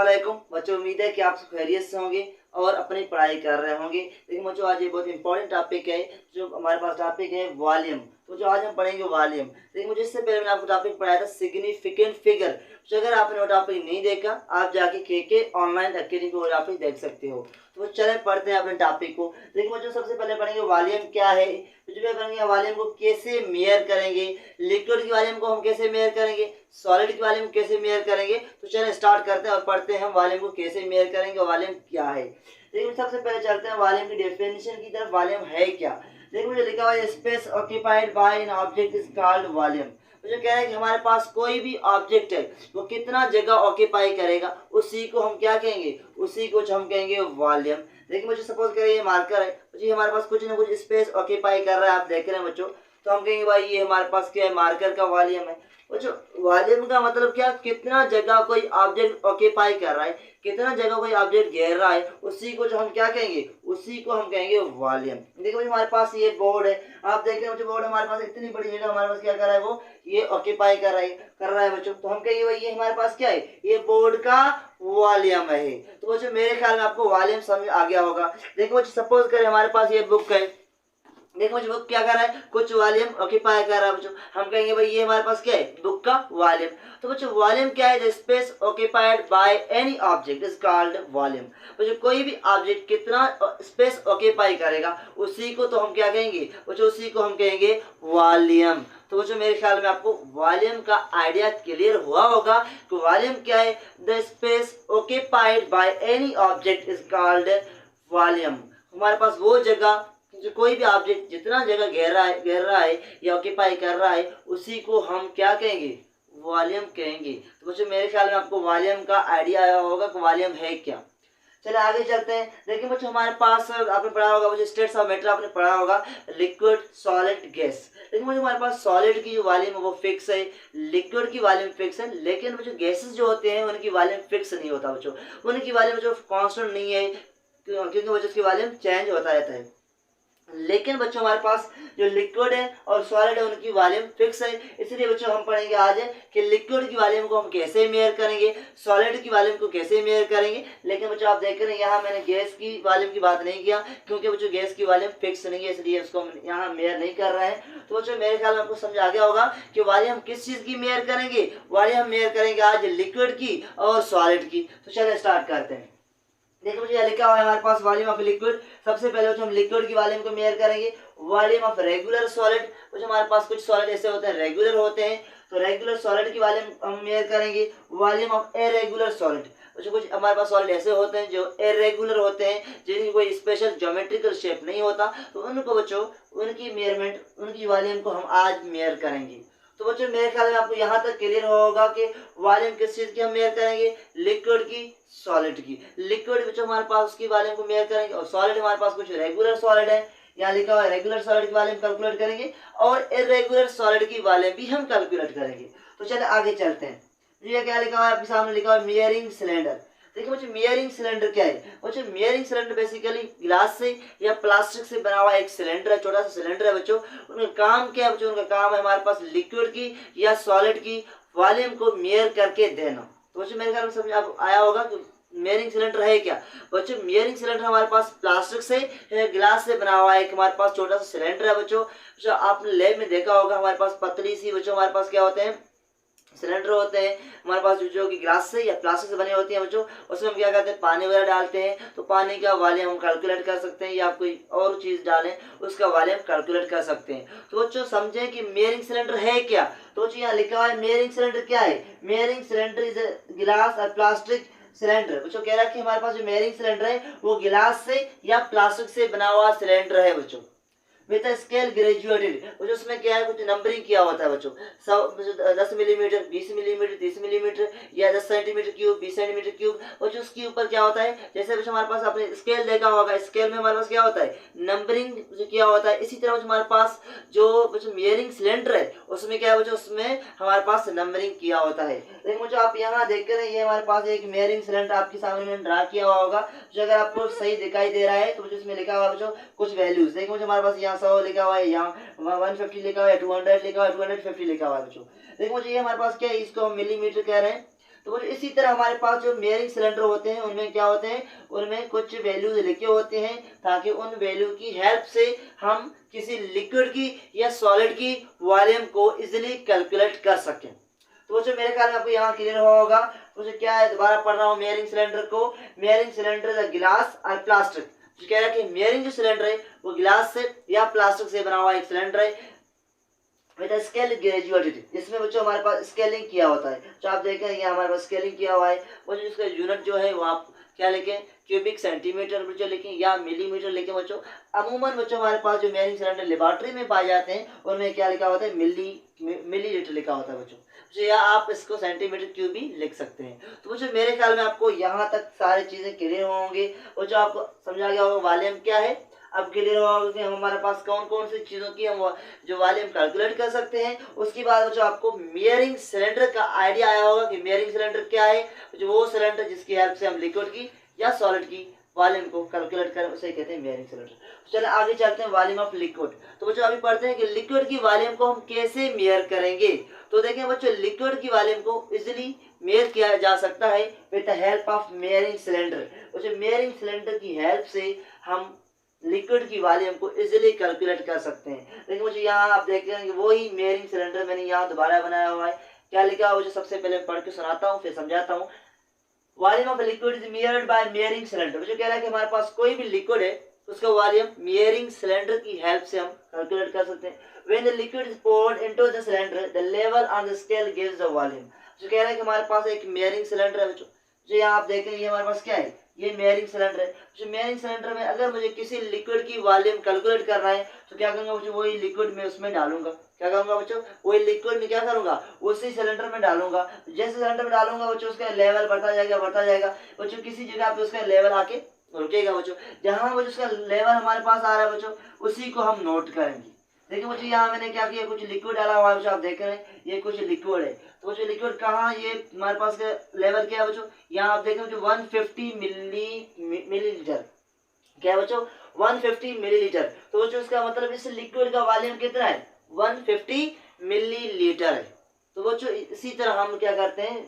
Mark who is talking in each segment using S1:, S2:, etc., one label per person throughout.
S1: वालेकुम बच्चों, उम्मीद है कि आप सब खैरियत से होंगे और अपनी पढ़ाई कर रहे होंगे। लेकिन बच्चों आज ये बहुत इंपॉर्टेंट टॉपिक है, जो हमारे पास टॉपिक है वॉल्यूम। तो जो आज हम पढ़ेंगे वॉल्यूम। लेकिन मुझे इससे पहले मैंने आपको टॉपिक पढ़ाया था सिग्निफिकेंट फिगर। तो अगर आपने वो टॉपिक नहीं देखा, आप जाके के ऑनलाइन अकेडमी पे वो टॉपिक देख सकते हो। तो चले पढ़ते हैं अपने टॉपिक को। लेकिन बच्चों सबसे पहले पढ़ेंगे वॉल्यूम क्या है, जो करेंगे वॉल्यूम को कैसे मेयर करेंगे, लिक्विड की वॉल्यूम को हम कैसे मेयर करेंगे, सॉलिड की वॉल्यूम कैसे मेयर करेंगे। तो चलिए स्टार्ट करते हैं और पढ़ते हैं हम वॉल्यूम को कैसे मेयर करेंगे, वॉल्यूम क्या है। लेकिन सबसे पहले चलते हैं वॉल्यूम की डेफिनेशन की तरफ। वॉल्यूम है क्या? देखो मुझे लिखा हुआ है space occupied by an object is called volume. मुझे कह रहा है कि हमारे पास कोई भी ऑब्जेक्ट है वो कितना जगह ऑक्यूपाई करेगा, उसी को हम क्या कहेंगे, उसी को हम कहेंगे वॉल्यूम। देखिए मुझे सपोज करें ये मार्कर है, जी हमारे पास कुछ ना कुछ स्पेस ऑक्यूपाई कर रहा है, आप देख रहे हैं बच्चों। तो हम कहेंगे भाई ये हमारे पास क्या है, मार्कर का वॉल्यूम है। बच्चों वॉल्यूम का मतलब क्या, कितना जगह कोई ऑब्जेक्ट ऑक्यूपाई कर रहा है, कितना जगह कोई ऑब्जेक्ट घेर रहा है, उसी को जो हम क्या कहेंगे, उसी को हम कहेंगे वॉल्यूम। देखो हमारे पास ये बोर्ड है, आप देख रहे हैं बोर्ड हमारे पास इतनी बड़ी जगह हमारे पास क्या कर रहा है, वो ये ऑक्यूपाई कर रहा है बच्चों। तो हम कहेंगे भाई ये हमारे पास क्या है, ये बोर्ड का वॉल्यूम है। तो बच्चों मेरे ख्याल में आपको वॉल्यूम समझ आ गया होगा। देखो बच्चों सपोज करें हमारे पास ये बुक है, देखो मुझे बुक क्या कर रहा है, कुछ वॉल्यूम ऑक्यूपाई कर रहा है बच्चों। हम कहेंगे भाई ये हमारे पास क्या है, बुक का वॉल्यूम। तो बच्चों वॉल्यूम क्या है, the space occupied by any object is called volume. बच्चों कोई भी ऑब्जेक्ट कितना स्पेस ऑक्यूपाई करेगा, उसी को तो हम क्या कहेंगे बच्चों, उसी को हम कहेंगे वॉल्यूम। तो बच्चों मेरे ख्याल में आपको वॉल्यूम का आइडिया क्लियर हुआ होगा कि वॉल्यूम क्या है, the space occupied by any object is called volume. हमारे पास वो जगह जो कोई भी ऑब्जेक्ट जितना जगह घेर रहा है या ऑक्यूपाई कर रहा है, उसी को हम क्या कहेंगे, वॉल्यूम कहेंगे। तो बच्चों मेरे ख्याल में आपको वॉल्यूम का आइडिया आया होगा कि वॉल्यूम है क्या। चलिए आगे चलते हैं। देखिए बच्चों हमारे पास आपने पढ़ा होगा, मुझे स्टेट्स ऑफ मैटर आपने पढ़ा होगा, लिक्विड सॉलिड गैस। लेकिन मुझे हमारे पास सॉलिड की जो वॉल्यूम है वो फिक्स है, लिक्विड की वॉल्यूम फिक्स है। लेकिन बच्चों गैसेस जो होते हैं उनकी वॉल्यूम फिक्स नहीं होता बच्चों, उनकी वॉल्यूम जो कांस्टेंट नहीं है, क्योंकि बच्चों उसकी वॉल्यूम चेंज होता रहता है। लेकिन बच्चों हमारे पास जो लिक्विड है और सॉलिड है उनकी वॉल्यूम फिक्स है। इसलिए बच्चों हम पढ़ेंगे आज कि लिक्विड की वॉल्यूम को हम कैसे मेयर करेंगे, सॉलिड की वॉल्यूम को कैसे मेयर करेंगे। लेकिन बच्चों आप देख रहे हैं यहाँ मैंने गैस की वॉल्यूम की बात नहीं किया, क्योंकि बच्चों गैस की वॉल्यूम फिक्स नहीं है, इसलिए उसको हम यहाँ मेयर नहीं कर रहे हैं। तो बच्चों मेरे ख्याल में आपको समझ आ गया होगा कि वॉल्यूम किस चीज़ की मेयर करेंगे, वॉल्यूम मेयर करेंगे आज लिक्विड की और सॉलिड की। तो चलिए स्टार्ट करते हैं। देखो मुझे लिखा हुआ है हमारे पास वॉल्यूम ऑफ लिक्विड। सबसे पहले हम लिक्विड की वॉल्यूम को मेयर करेंगे। वॉल्यूम ऑफ रेगुलर सॉलिड, कुछ हमारे पास कुछ सॉलिड ऐसे होते हैं रेगुलर होते हैं, तो रेगुलर सॉलिड की वॉल्यूम हम मेयर करेंगे। वॉल्यूम ऑफ इरेगुलर सॉलिड, कुछ हमारे पास सॉलिड ऐसे होते हैं जो इरेगुलर होते हैं, जिनकी कोई स्पेशल ज्योमेट्रिकल शेप नहीं होता, तो उनको बच्चों उनकी मेयरमेंट, उनकी वॉल्यूम को हम आज मेयर करेंगे। तो बच्चों मेरे ख्याल में आपको यहाँ तक क्लियर होगा कि वॉल्यूम किस चीज़ की हम मेयर करेंगे, लिक्विड की, सॉलिड की। लिक्विड बच्चों हमारे पास उसकी वॉल्यूम को मेयर करेंगे, और सॉलिड हमारे पास कुछ रेगुलर सॉलिड है, यहाँ लिखा हुआ है रेगुलर सॉलिड की वॉल्यूम कैलकुलेट करेंगे, और इरेगुलर सॉलिड की वॉल्यूम भी हम कैलकुलेट करेंगे। तो चलिए आगे चलते हैं। ये क्या लिखा हुआ है आपके सामने, लिखा हुआ है मेयरिंग सिलेंडर। देखिए मुझे मेयरिंग सिलेंडर क्या है, मुझे मेयरिंग सिलेंडर बेसिकली ग्लास से या प्लास्टिक से बना हुआ एक सिलेंडर है, छोटा सा सिलेंडर है बच्चों। उनका काम क्या है बच्चों, उनका काम है हमारे पास लिक्विड की या सॉलिड की वॉल्यूम को मेयर करके देना। तो बच्चों मेरे ख्याल में समझ आप आया होगा कि मेयरिंग सिलेंडर है क्या। बच्चों मेयरिंग सिलेंडर हमारे पास प्लास्टिक से या ग्लास से बना हुआ है, एक हमारे पास छोटा सा सिलेंडर है बच्चों। जो आपने लैब में देखा होगा हमारे पास पतली सी बच्चों हमारे पास क्या होते हैं, सिलेंडर होते हैं हमारे पास जो कि ग्लास से या प्लास्टिक से बने होती हैं बच्चों। उसमें हम क्या करते हैं, पानी वगैरह डालते हैं, तो पानी का वॉल्यूम हम कैलकुलेट कर सकते हैं, या आप कोई और चीज़ डालें उसका वॉल्यूम कैलकुलेट कर सकते हैं। तो बच्चों समझें कि मेयरिंग सिलेंडर है क्या। तो बच्चों यहाँ लिखा हुआ है मेयरिंग सिलेंडर क्या है, मेयरिंग सिलेंडर इज गिलास और प्लास्टिक सिलेंडर। बच्चों कह रहा है कि हमारे पास जो मेयरिंग सिलेंडर है वो गिलास से या प्लास्टिक से बना हुआ सिलेंडर है बच्चों, विद स्केल ग्रेजुएटेड। बच्चों उसमें क्या है, कुछ नंबरिंग किया होता है बच्चों, 10 मिलीमीटर, 20 मिलीमीटर, 30 मिलीमीटर, या 10 सेंटीमीटर क्यूब, 20 सेंटीमीटर क्यूब। बच्चों उसके ऊपर क्या होता है, जैसे बच्चों हमारे पास आपने स्केल देखा होगा, स्केल में हमारे पास क्या होता है, नंबरिंग किया होता है। इसी तरह हमारे पास जो बच्चों मेयरिंग सिलेंडर है उसमें क्या है बच्चों, उसमें हमारे पास नंबरिंग किया होता है। लेकिन बच्चों आप यहाँ देख कर ये हमारे पास एक मेयरिंग सिलेंडर आपके सामने मैंने ड्रा किया हुआ होगा, जो अगर आपको सही दिखाई दे रहा है तो बच्चों इसमें लिखा हुआ बच्चों कुछ वैल्यूज। देखिए मुझे हमारे पास यहाँ 100 लिखा हुआ है, यहाँ 150 लिखा हुआ है, 200 लिखा हुआ है, 250 लिखा हुआ है बच्चों। देखिए मुझे ये हमारे पास क्या है, इसको हम मिलीमीटर कह रहे हैं। तो इसी तरह हमारे पास जो मेयरिंग सिलेंडर होते हैं उनमें क्या होते हैं, उनमें कुछ वैल्यूज लिखे होते हैं ताकि उन वैल्यू की हेल्प से हम किसी लिक्विड की या सॉलिड की वॉल्यूम को इजीली कैलकुलेट कर सकें। तो जो मेरे ख्याल में आपको यहाँ क्लियर होगा। तो जो क्या है, दोबारा पढ़ रहा हूँ मेयरिंग सिलेंडर को। मेयरिंग सिलेंडर गिलास और प्लास्टिक। जो कह रहा है कि मेयरिंग जो सिलेंडर है वो गिलास से या प्लास्टिक से बना हुआ एक सिलेंडर है विद स्केल ग्रेजुएटेड, जिसमें बच्चों हमारे पास स्केलिंग किया होता है। जो आप देखें ये हमारे पास स्केलिंग किया हुआ है। वो जो इसका यूनिट जो है वो आप क्या लिखें, क्यूबिक सेंटीमीटर बच्चों लिखें या मिलीमीटर लिखें बच्चों। अमूमन बच्चों हमारे पास जो मेयरिंग सिलेंडर लेबोरेटरी में पाए जाते हैं उनमें क्या लिखा होता है, मिलीलीटर लिखा होता है बच्चों। या आप इसको सेंटीमीटर क्यूब भी लिख सकते हैं। तो बच्चों मेरे ख्याल में आपको यहाँ तक सारी चीजें क्लियर होंगी। और जो आपको समझा गया होगा वॉल्यूम क्या है, अब क्लियर होगा कि हम हमारे पास कौन कौन सी चीजों की हम जो वॉल्यूम कैलकुलेट कर सकते हैं। उसके बाद बच्चों आपको मेयरिंग सिलेंडर का आइडिया आया होगा कि मेयरिंग सिलेंडर क्या है। जो वो सिलेंडर जिसकी हेल्प से हम लिक्विड की या सॉलिड की वॉल्यूम को कैलकुलेट करें उसे कहते हैं मेयरिंग सिलेंडर। तो चलिए आगे चलते हैं वॉल्यूम ऑफ लिक्विड। तो बच्चों अभी पढ़ते हैं कि लिक्विड की वॉल्यूम को हम कैसे मेयर करेंगे। तो देखें बच्चों लिक्विड की वॉल्यूम को इजीली मेयर किया जा सकता है with the help of मेयरिंग cylinder. बच्चों मेयरिंग सिलेंडर की हेल्प से हम लिक्विड की वॉल्यूम को इजीली कैलकुलेट कर सकते हैं। लेकिन मुझे यहाँ आप देखते हैं कि वही मेयरिंग सिलेंडर मैंने यहाँ दोबारा बनाया हुआ है। क्या लिखा है मुझे सबसे पहले पढ़ के सुनाता हूँ फिर समझाता हूँ। Volume of liquid is measured by measuring cylinder. जो कह रहा है कि हमारे पास कोई भी लिक्विड है उसका वॉल्यूम मेयरिंग सिलेंडर की हेल्प से हम कैलकुलेट कर सकते हैं। When the liquid is poured into the cylinder the level on the scale gives the volume. जो कह रहा है कि हमारे पास एक मेयरिंग सिलेंडर है बच्चों। जो यहाँ आप देखें ये हमारे पास क्या है, ये मेयरिंग सिलेंडर है। जो मेयरिंग सिलेंडर में अगर मुझे किसी लिक्विड की वॉल्यूम कैलकुलेट करना है तो क्या करूंगा बच्चों, वही लिक्विड में उसमें डालूंगा। क्या करूंगा बच्चों, वही लिक्विड में क्या करूंगा, उसी सिलेंडर में डालूंगा। जैसे सिलेंडर में डालूंगा बच्चों उसका लेवल बढ़ता जाएगा बच्चों। किसी जगह पे उसका लेवल आके रुकेगा बच्चों। जहां बच्चों उसका लेवल हमारे पास आ रहा है बच्चों उसी को हम नोट करेंगे। देखिए बच्चों यहाँ मैंने क्या किया, कुछ लिक्विड डाला हुआ है बच्चों। आप देख रहे हैं ये कुछ लिक्विड है। तो बच्चों लिक्विड कहाँ, ये हमारे पास का लेवल क्या है बच्चों, यहाँ आप देखें बच्चों 150 मिलीलीटर। क्या है बच्चों 150 मिलीलीटर। तो बच्चों इसका मतलब इस लिक्विड का वॉल्यूम कितना है, 150 मिलीलीटर है। तो बच्चों इसी तरह हम क्या करते हैं,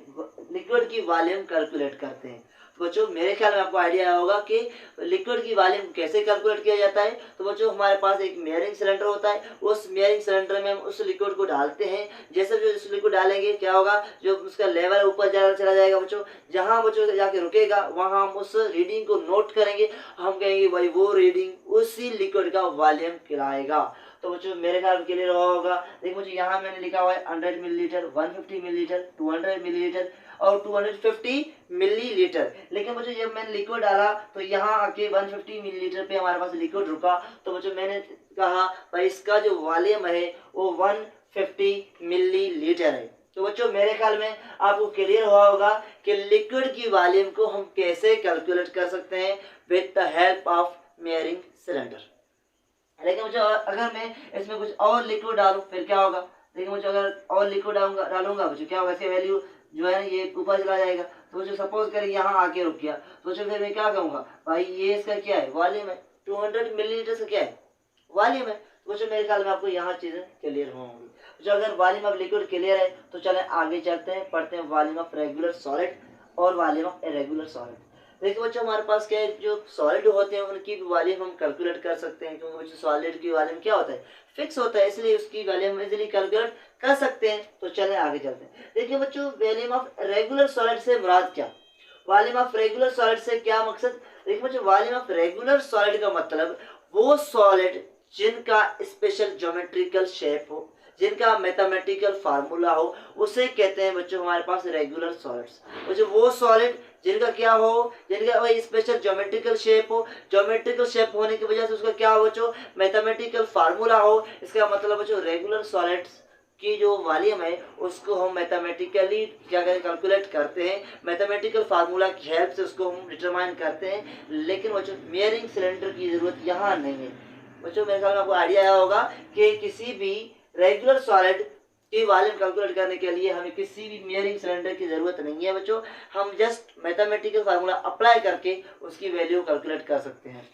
S1: लिक्विड की वॉल्यूम कैलकुलेट करते हैं। तो बच्चों मेरे ख्याल में आपको आइडिया होगा कि लिक्विड की वॉल्यूम कैसे कैलकुलेट किया जाता है। तो बच्चों हमारे पास एक मेयरिंग सिलेंडर होता है। उस मेयरिंग सिलेंडर में हम उस लिक्विड को डालते हैं। जैसे जो इस लिक्विड डालेंगे क्या होगा, जो उसका लेवल ऊपर चला जाएगा बच्चों। जहां बच्चों जाके रुकेगा वहां हम उस रीडिंग को नोट करेंगे। हम कहेंगे भाई वो रीडिंग उसी लिक्विड का वॉल्यूम कहलाएगा। तो बच्चों मेरे ख्याल के लिए रहा होगा। देखो मुझे यहाँ मैंने लिखा हुआ है 100 मिलीलीटर, 150 मिलीलीटर, 200 मिलीलीटर और 250 मिलीलीटर। लेकिन बच्चों जब मैंने लिक्विड डाला तो यहाँ आके 150 मिलीलीटर पे हमारे पास लिक्विड रुका। तो बच्चों मैंने कहा भाई इसका जो वॉल्यूम है वो 150 मिलीलीटर है। तो बच्चों मेरे ख्याल में आपको क्लियर हुआ होगा कि लिक्विड की वॉल्यूम को हम कैसे कैलकुलेट कर सकते हैं with the help of मेयरिंग cylinder. लेकिन मुझे अगर मैं इसमें कुछ और लिक्विड डालूं फिर क्या होगा। लेकिन मुझे अगर और लिक्विड डालूंगा मुझे क्या होगा, इसकी वैल्यू जो है ये ऊपर चला जाएगा। तो मुझे सपोज करें यहाँ आके रुक गया तो फिर मैं क्या कहूँगा, भाई ये इसका क्या है, वॉल्यूम है। 200 मिलीलीटर से क्या है, वॉल्यूम है। तो मेरे ख्याल में आपको यहाँ चीजें क्लियर होंगी। जो अगर वॉल्यूम ऑफ लिक्विड क्लियर है तो चले आगे चलते हैं, पढ़ते हैं वॉल्यूम ऑफ रेगुलर सॉलिड और वॉल्यूम ऑफ इरेगुलर सॉलिड। देखिए बच्चों हमारे पास क्या है, जो सॉलिड होते हैं उनकी वॉल्यूम हम कैलकुलेट कर सकते हैं। क्योंकि बच्चों सॉलिड की वॉल्यूम क्या होता है, फिक्स होता है, इसलिए उसकी वॉल्यूम इजीली कैलकुलेट कर सकते हैं। तो चले आगे चलते हैं। देखिए बच्चों वॉल्यूम ऑफ रेगुलर सॉलिड से मुराद क्या, वॉल्यूम ऑफ रेगुलर सॉलिड से क्या मकसद। देखिए बच्चों वॉल्यूम ऑफ रेगुलर सॉलिड का मतलब वो सॉलिड जिनका स्पेशल ज्योमेट्रिकल शेप हो, जिनका मैथमेटिकल फार्मूला हो, उसे कहते हैं बच्चों हमारे पास रेगुलर सॉलिड्स। बच्चों वो सॉलिड जिनका क्या हो, जिनका वही स्पेशल ज्योमेट्रिकल शेप हो, ज्योमेट्रिकल शेप होने की वजह से उसका क्या हो बच्चों, मैथमेटिकल फार्मूला हो। इसका मतलब बच्चों रेगुलर सॉलिड्स की जो वॉल्यूम है उसको हम मैथमेटिकली क्या करें, कैलकुलेट करते हैं। मैथमेटिकल फार्मूला की हेल्प से उसको हम डिटरमाइन करते हैं। लेकिन बच्चों मेयरिंग सिलेंडर की जरूरत यहाँ नहीं है। बच्चों मेरे ख्याल में आपको आइडिया आया होगा कि किसी भी रेगुलर सॉलिड की वॉल्यूम कैलकुलेट करने के लिए हमें किसी भी मेयरिंग सिलेंडर की जरूरत नहीं है बच्चों। हम जस्ट मैथमेटिकल फार्मूला अप्लाई करके उसकी वैल्यू कैलकुलेट कर सकते हैं।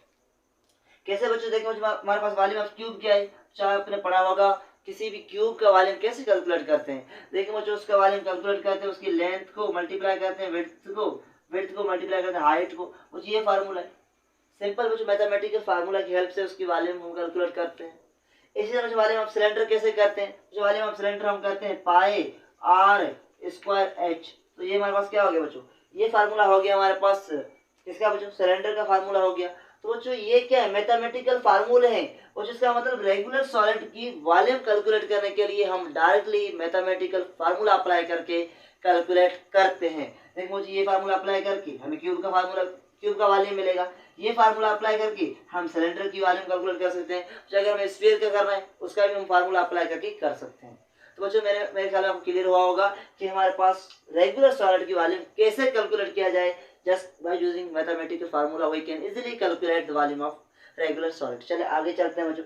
S1: कैसे बच्चों, देखो हमारे पास वॉल्यूम ऑफ क्यूब क्या है, चाहे आपने पढ़ा होगा किसी भी क्यूब का वॉल्यूम कैसे कैलकुलेट करते हैं? देखिए बच्चों, उसका वॉल्यूम कैलकुलेट करते हैं, उसकी लेंथ को मल्टीप्लाई करते हैं विड्थ को मल्टीप्लाई करते हैं हाइट को। बच्चों ये फार्मूला है, सिंपल बच्चों मैथमेटिकल फार्मूला की हेल्प से उसकी वॉल्यूम हम कैलकुलेट करते हैं। इसी तरह वॉल्यूम ऑफ सिलेंडर कैसे करते हैं? जो वॉल्यूम ऑफ सिलेंडर हम करते हैं पाई आर स्क्वायर एच। तो ये हमारे पास क्या हो गया बच्चों? ये फार्मूला हो गया हमारे पास किसका बच्चों? सिलेंडर का फार्मूला हो गया। तो बच्चों ये क्या है? मैथमेटिकल फार्मूले हैं, और जिसका मतलब रेगुलर सॉलिड की वॉल्यूम कैलकुलेट करने के लिए हम डायरेक्टली मैथमेटिकल फार्मूला अप्लाई करके कैलकुलेट करते हैं। देखो मुझे ये फार्मूला अप्लाई करके हमें क्यूब का वॉल्यूम मिलेगा। ये फार्मूला अप्लाई करके हम सिलेंडर की वॉल्यूम कैलकुलेट कर सकते हैं। तो अगर हमें स्फीयर का करना है उसका भी हम फार्मूला अप्लाई करके कर सकते हैं। तो बच्चों मेरे ख्याल में आपको क्लियर हुआ होगा कि हमारे पास रेगुलर सॉलिड की वॉल्यूम कैसे कैलकुलेट किया जाए। Just by using mathematical formula we can easily calculate the volume of regular solid. चलिए आगे चलते हैं बच्चों।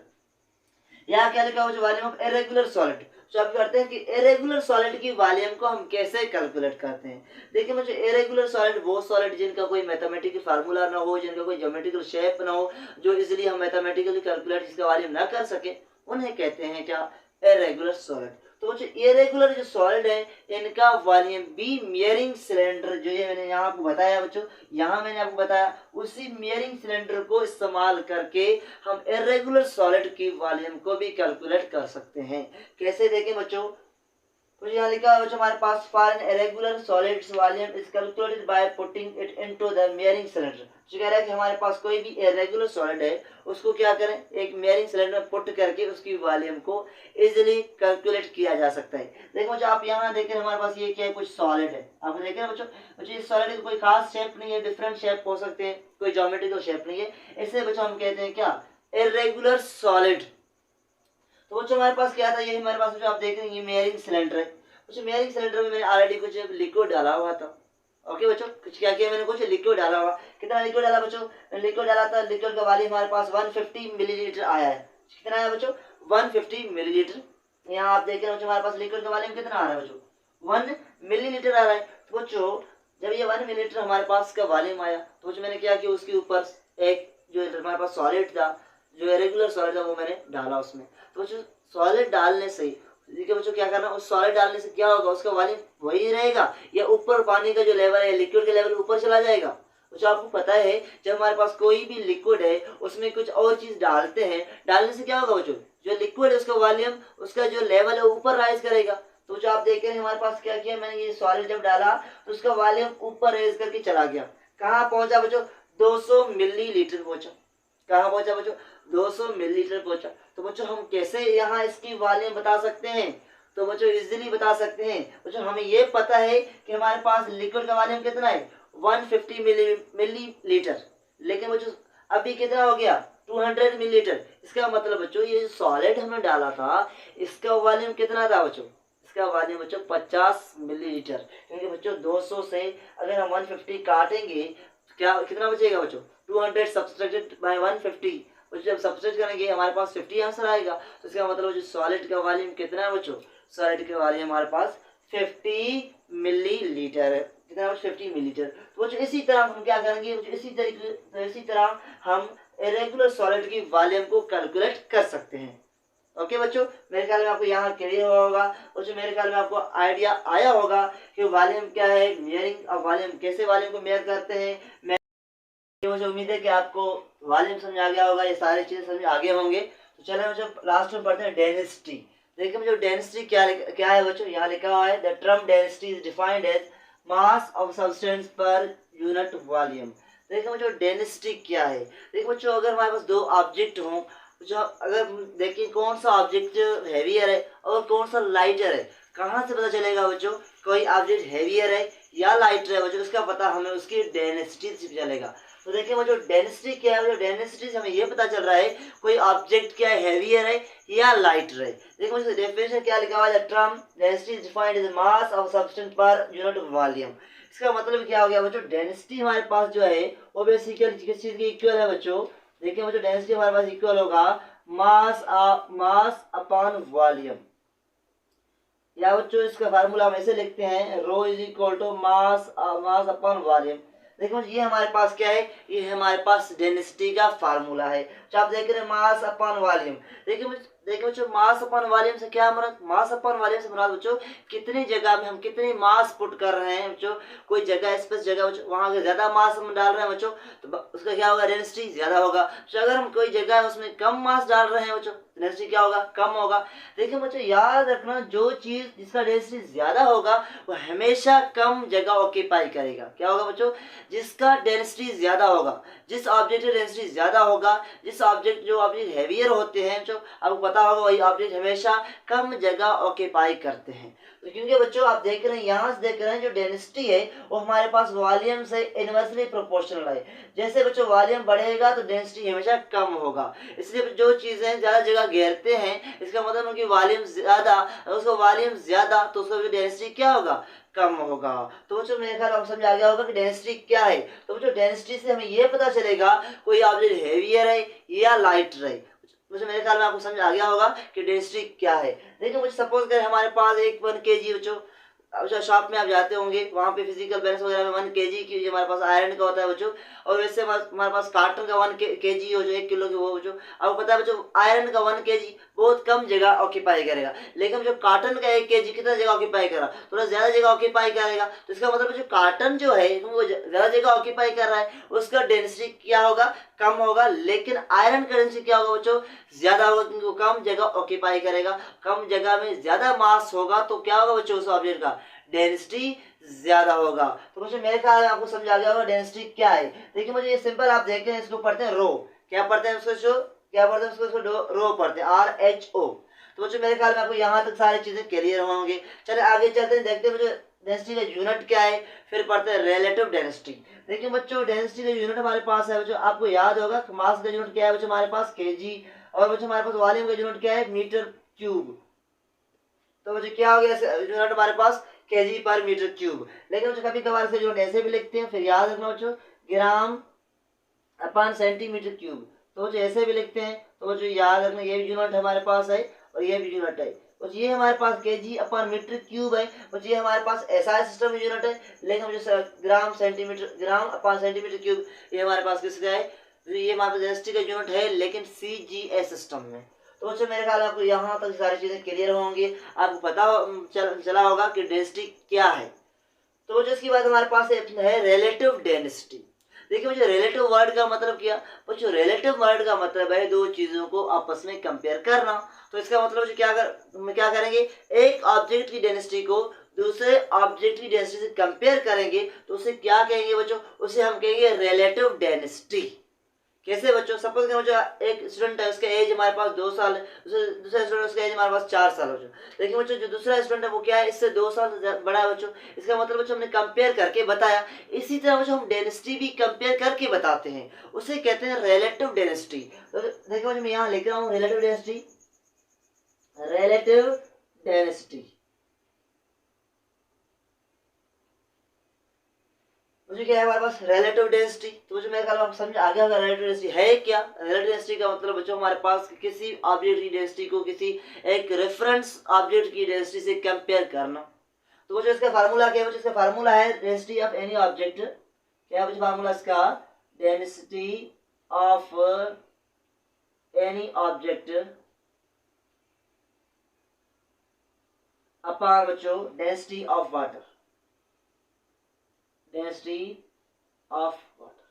S1: यहाँ क्या लिखा हुआ? Volume of irregular solid. तो आप करते हैं कि इरेगुलर सॉलिड की वॉल्यूम को हम कैसे कैलकुलेट करते हैं। देखिए मुझे इरेगुलर सॉलिड वो सॉलिड जिनका कोई मैथमेटिकल फार्मूला ना हो, जिनका कोई ज्योमेट्रिकल शेप ना हो, जो इजीली हम मैथमेटिकली कैलकुलेट जिसका वॉल्यूम ना कर सके, उन्हें कहते हैं क्या? Irregular solid. तो बच्चों इरेगुलर जो सॉलिड है इनका वॉल्यूम बी मियरिंग सिलेंडर, जो ये मैंने यहाँ आपको बताया बच्चों, यहाँ मैंने आपको बताया उसी मियरिंग सिलेंडर को इस्तेमाल करके हम इरेगुलर सॉलिड की वॉल्यूम को भी कैलकुलेट कर सकते हैं। कैसे देखें बच्चों? तो यहाँ लिखा है बच्चों हमारे पास for an irregular solids volume is calculated by putting it into the measuring cylinder. जो कह रहा है कि हमारे पास कोई भी इरेगुलर सॉलिड है उसको क्या करें? एक मियरिंग सिलेंडर में पुट करके उसकी वॉल्यूम को इजीली कैलकुलेट किया जा सकता है। देखो बच्चों आप यहाँ देखें हमारे पास ये क्या है? कुछ सॉलिड है। आप देखें बच्चों, बच्चों इस सॉलिड का कोई खास शेप नहीं है, डिफरेंट शेप हो सकते हैं, कोई ज्योमेट्रिकल शेप नहीं है। इससे बच्चों हम कहते हैं क्या? Irregular solid. तो बच्चों हमारे पास क्या था? ये हमारे पास जो आप देख रहे हैं ये मेयरिंग सिलेंडर है। बच्चों मेयरिंग सिलेंडर में मैंने ऑलरेडी कुछ लिक्विड डाला हुआ था। ओके बच्चों, कुछ क्या किया मैंने? कुछ लिक्विड डाला हुआ। कितना लिक्विड डाला बच्चों? लिक्विड डाला था, लिक्विड का वॉल्यूम हमारे पास 150 मिलीलीटर आया है। कितना आया बच्चों? 150 मिलीलीटर। यहाँ आप देख रहे हो बच्चों हमारे पास लिक्विड का वॉल्यूम कितना आ रहा है बच्चों? 1 मिलीलीटर आ रहा है। तो बच्चों जब ये 1 मिलीलीटर हमारे पास का वॉल्यूम आया तो बच्चों मैंने क्या किया? उसके ऊपर एक जो हमारे पास सॉलिड था, जो रेगुलर सॉलिड था, वो मैंने डाला उसमें। तो बच्चों सॉलिड डालने से देखिए बच्चों क्या करना, उस सॉलिड डालने से क्या होगा? उसका वॉल्यूम वही रहेगा या ऊपर पानी का जो लेवल है, लिक्विड का लेवल ऊपर चला जाएगा? बच्चों आपको पता है जब हमारे पास कोई भी लिक्विड है उसमें कुछ और चीज डालते हैं, डालने से क्या होगा बच्चों? जो लिक्विड है उसका वॉल्यूम, उसका जो लेवल है ऊपर राइज करेगा। तो जो आप देख रहे हैं हमारे पास क्या किया मैंने, ये सॉलिड जब डाला तो उसका वॉल्यूम ऊपर रेज करके चला गया। कहाँ पहुंचा बच्चों? 200 मिलीलीटर पहुंचा। कहाँ पहुंचा बच्चों? 200 मिलीलीटर पहुंचा। तो बच्चों हम कैसे यहाँ इसकी वॉल्यूम बता सकते हैं? तो बच्चों इजीली बता सकते हैं। बच्चों हमें ये पता है कि हमारे पास लिक्विड का वॉल्यूम कितना है? 150 मिलीलीटर। लेकिन बच्चों अभी कितना हो गया? 200 मिलीलीटर। इसका मतलब बच्चों ये सॉलिड हमने डाला था इसका वॉल्यूम कितना था बच्चों? इसका वॉल्यूम बच्चों 50 मिलीलीटर। क्योंकि बच्चों 200 से अगर हम 150 काटेंगे तो क्या कितना बचेगा बच्चों? 200 सब्सट्रैक्टेड बाय 150। जब सब्सट्रैक्ट करेंगे हमारे पास 50 आंसर आएगा। तो इसका मतलब जो सॉलिड का वॉल्यूम कितना है बच्चों? सॉलिड का वॉल्यूम हमारे पास 50 मिलीलीटर है। कितना बच्चों? 50 मिलीलीटर। तो बच्चों इसी तरह हम क्या करेंगे? इसी तरह हम इरेगुलर सॉलिड की वॉल्यूम को कैलकुलेट कर सकते हैं। ओके बच्चों, मेरे ख्याल में आपको यहाँ क्लियर हुआ होगा। बच्चों मेरे ख्याल में आपको आइडिया आया होगा कि वॉल्यूम क्या है, मेयरिंग ऑफ वॉल्यूम, कैसे वॉल्यूम को मेयर करते हैं। मुझे उम्मीद है कि आपको वॉल्यूम समझ आ गया होगा, ये सारी चीजें समझ आगे होंगे। तो चलो बच्चों लास्ट में पढ़ते हैं डेंसिटी। देखिए बच्चों डेंसिटी क्या है बच्चों? यहाँ लिखा हुआ है the term density is defined as mass of substance per unit volume. देखिए बच्चों डेंसिटी क्या है? देखिए बच्चों अगर हमारे पास दो ऑब्जेक्ट हों, जो अगर देखिए कौन सा ऑब्जेक्ट हैवियर है और कौन सा लाइटर है, कहाँ से पता चलेगा बच्चों कोई ऑब्जेक्ट हैवियर है या लाइटर है? बच्चों इसका पता हमें उसकी डेंसिटी से चलेगा। तो देखिए बच्चों डेंसिटी क्या है? डेंसिटी से हमें ये पता चल रहा है कोई ऑब्जेक्ट क्या है, हैवियर है या लाइटर है। देखिए बच्चों डेफिनेशन क्या लिखा हुआ है? The term density is defined as mass of substance per unit volume. इसका मतलब क्या हो गया बच्चों? डेंसिटी हमारे पास जो है वो बेसिकली किस चीज के इक्वल है बच्चों? देखिए बच्चों डेंसिटी हमारे पास इक्वल होगा मास अपॉन वॉल्यूम, या बच्चों इसका फार्मूला हम ऐसे लिखते हैं rho is equal to mass upon volume. देखो ये हमारे पास क्या है? ये हमारे पास डेंसिटी का फार्मूला है। जो आप देख रहे हैं मास अपॉन वॉल्यूम। देखिए देखिए बच्चों, मास अपन वॉल्यूम से क्या मुराद, मास अपन वॉल्यूम से मुराद बच्चों कितनी जगह में हम कितनी मास पुट कर रहे हैं बच्चों, कोई जगह स्पेस जगह बच्चों वहाँ अगर ज्यादा मास हम डाल रहे हैं बच्चों तो उसका क्या होगा, डेंसिटी ज्यादा होगा। तो अगर हम कोई जगह है उसमें कम मास डाल रहे हैं बच्चों, डेंसिटी क्या होगा, कम होगा। देखिए बच्चों याद रखना, जो चीज जिसका डेंसिटी ज्यादा होगा वो हमेशा कम जगह ऑक्यूपाई करेगा। क्या होगा बच्चों, जिसका डेंसिटी ज्यादा होगा, जिस ऑब्जेक्ट की डेंसिटी ज्यादा होगा, जिस ऑब्जेक्ट जो ऑब्जेक्ट हैवियर होते हैं जो आपको पता होगा, वही ऑब्जेक्ट हमेशा कम जगह ऑक्यूपाई करते हैं। तो क्योंकि बच्चों आप देख रहे हैं, यहाँ से देख रहे हैं जो डेंसिटी है वो हमारे पास वॉल्यूम से इनवर्सली प्रोपोर्शनल है। जैसे बच्चों वॉल्यूम बढ़ेगा तो डेंसिटी हमेशा कम होगा। इसलिए जो चीजें ज्यादा जगह घेरते हैं इसका मतलब उनकी वॉल्यूम ज्यादा, उसका वॉल्यूम ज्यादा तो उसका डेंसिटी क्या होगा, कम होगा। तो बच्चों मेरे ख्याल आपको समझ आ गया होगा कि डेंसिटी क्या है। तो बच्चों डेंसिटी से हमें ये पता चलेगा कोई ऑब्जेक्ट हेवियर है या लाइटर है। मुझे मेरे ख्याल में आपको समझ आ गया होगा कि डेंसिटी क्या है। देखिए मुझे सपोज करें हमारे पास एक 1 kg बच्चों, अच्छा शॉप में आप जाते होंगे वहाँ पे फिजिकल बैलेंस वगैरह में 1 kg की हमारे पास आयरन का होता है बच्चों, और वैसे हमारे पास कार्टन का 1 kg हो जो 1 किलो की वो बच्चों, आपको पता है बच्चों आयरन का 1 kg बहुत कम जगह ऑक्यूपाई करेगा, लेकिन जो कार्टन का 1 kg कितना जगह ऑक्यूपाई करा, थोड़ा ज्यादा जगह ऑक्यूपाई करेगा। तो इसका मतलब जो कार्टन जो है वो ज्यादा जगह ऑक्यूपाई कर रहा है, उसका डेंसिटी क्या होगा, कम होगा। लेकिन आयरन का डेंसिटी क्या होगा बच्चों, ज्यादा होगा, क्योंकि वो कम जगह ऑक्यूपाई करेगा, कम जगह में ज्यादा मास होगा, तो क्या होगा बच्चों उस ऑब्जेक्ट का डेंसिटी ज्यादा होगा। तो बच्चों मेरे ख्याल में आपको समझ आ गया होगा डेंसिटी क्या है। देखिए मुझे ये सिंपल आप देख रहे हैं, इसको पढ़ते हैं रो, क्या पढ़ते हैं उसको, जो क्या पढ़ते हैं उसको रो पढ़ते हैं, RHO। तो बच्चों मेरे ख्याल में आपको यहाँ तक सारी चीजें क्लियर होंगे। चले आगे चलते हैं, देखते हैं बच्चों डेंसिटी का यूनिट क्या है, फिर पढ़ते हैं रिलेटिव डेंसिटी। देखिए बच्चों डेंसिटी का यूनिट हमारे पास है बच्चों, आपको याद होगा मास का यूनिट क्या है बच्चों हमारे पास kg, और बच्चों हमारे पास वॉल्यूम का यूनिट क्या है, मीटर क्यूब। तो बच्चों क्या हो गया यूनिट हमारे पास kg पर मीटर क्यूब। लेकिन बच्चों कभी कभार से यूनिट ऐसे भी लिखते हैं, फिर याद रखना बच्चों ग्राम अपन सेंटीमीटर क्यूब, तो बच्चों ऐसे भी लिखते हैं। तो बच्चों याद रखना ये भी यूनिट हमारे पास है और ये भी यूनिट है। बच्चों ये हमारे पास kg अपन मीटर क्यूब है। बच्चों ये हमारे पास ऐसा सिस्टम यूनिट है, लेकिन मुझे ग्राम सेंटीमीटर, ग्राम अपन सेंटीमीटर क्यूब ये हमारे पास किसका है, ये हमारे पास डेंसिटी का यूनिट है, लेकिन CGS सिस्टम में। तो बच्चों मेरे ख्याल में आपको यहाँ तक सारी चीजें क्लियर होंगी, आपको पता चला होगा कि डेंसिटी क्या है। तो बच्चों इसके बाद हमारे पास है रिलेटिव डेंसिटी। देखिए मुझे रिलेटिव वर्ड का मतलब क्या, बच्चों रिलेटिव वर्ड का मतलब है दो चीजों को आपस में कंपेयर करना। तो इसका मतलब जो क्या करेंगे, एक ऑब्जेक्ट की डेंसिटी को दूसरे ऑब्जेक्ट की डेंसिटी से कंपेयर करेंगे तो उसे क्या कहेंगे बच्चों, उसे हम कहेंगे रिलेटिव डेंसिटी। कैसे बच्चों, सपोज करो जो एक स्टूडेंट है उसका एज हमारे पास 2 साल, दूसरा स्टूडेंट उसका एज हमारे पास 4 साल बच्चों। लेकिन बच्चों जो दूसरा स्टूडेंट है वो क्या है, इससे 2 साल बड़ा है बच्चों। इसका मतलब बच्चों हमने कंपेयर करके बताया। इसी तरह बच्चों हम डेंसिटी भी कंपेयर करके बताते हैं, उसे कहते हैं रिलेटिव डेंसिटी। तो देखो बच्चों मैं यहाँ लिख रहा हूँ रिलेटिव डेंसिटी, रिलेटिव डेंसिटी। मुझे क्या है हमारे पास रिलेटिव डेंसिटी। तो मुझे मेरे ख्याल में समझ आ गया होगा रिलेटिव डेंसिटी है क्या। रिलेटिव डेंसिटी का मतलब बच्चों हमारे पास किसी ऑब्जेक्ट की डेंसिटी को किसी एक रेफरेंस ऑब्जेक्ट की डेंसिटी से कंपेयर करना। तो बच्चों इसका फार्मूला क्या है, बच्चों इसका फार्मूला है डेंसिटी ऑफ एनी ऑब्जेक्ट, क्या है बच्चों फार्मूला इसका, density of any object upon बच्चों density of water, density of water.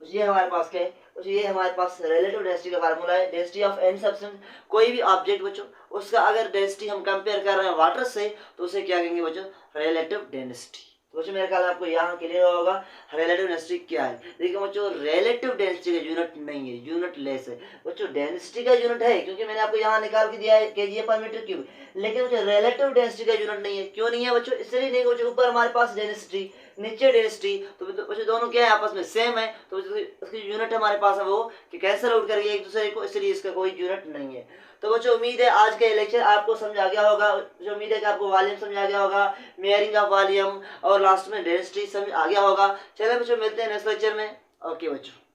S1: ये हमारे पास क्या है, ये हमारे पास रिलेटिव डेंसिटी का फार्मूला है। डेंसिटी ऑफ एनी सब्सटेंस, कोई भी ऑब्जेक्ट बच्चों उसका अगर डेंसिटी हम कंपेयर कर रहे हैं वाटर से तो उसे क्या कहेंगे बच्चों, रिलेटिव डेंसिटी। तो बच्चों मेरे ख्याल में आपको यहाँ क्लियर होगा रिलेटिव डेंसिटी क्या है। देखिए बच्चों रिलेटिव डेंसिटी का यूनिट नहीं है, यूनिट लेस है बच्चों। डेंसिटी का यूनिट है क्योंकि मैंने आपको यहाँ निकाल के दिया है kg पर मीटर क्यूब, लेकिन बच्चों रिलेटिव डेंसिटी का यूनिट नहीं है। क्यों नहीं है बच्चों, इसलिए नहीं बच्चों ऊपर हमारे पास डेंसिटी नीचे डेंसिटी, तो बच्चों दोनों क्या है आपस में सेम है। तो उसकी यूनिट हमारे पास है वो कि कैंसिल आउट करेंगे एक दूसरे को, इसलिए इसका कोई यूनिट नहीं है। तो बच्चों उम्मीद है आज का लेक्चर आपको समझ आ गया होगा। जो उम्मीद है कि आपको वॉल्यूम समझ आ गया होगा, मेयरिंग ऑफ वॉल्यूम और लास्ट में डेंसिटी समझ आ गया होगा। चलिए बच्चों मिलते हैं नेक्स्ट लेक्चर में। ओके बच्चों।